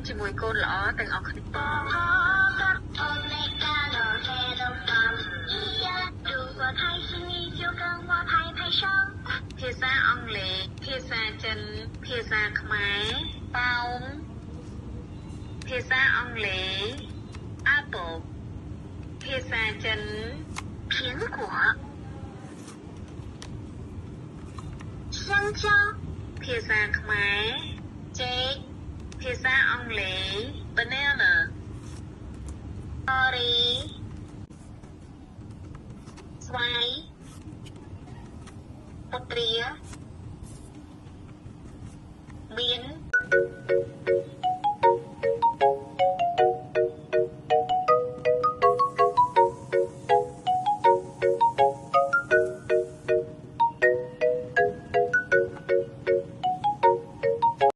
ជាមួយកូនល្អទាំងអស់គ្នាភាសាអង់គ្លេសភាសាចិនភាសាខ្មែរប៉ោមភាសាអង់គ្លេស Apple ភាសាចិន苹果香蕉ភាសាខ្មែរចេកភាសាអង់គ្លេស banana sorry ស្វាយពត្រា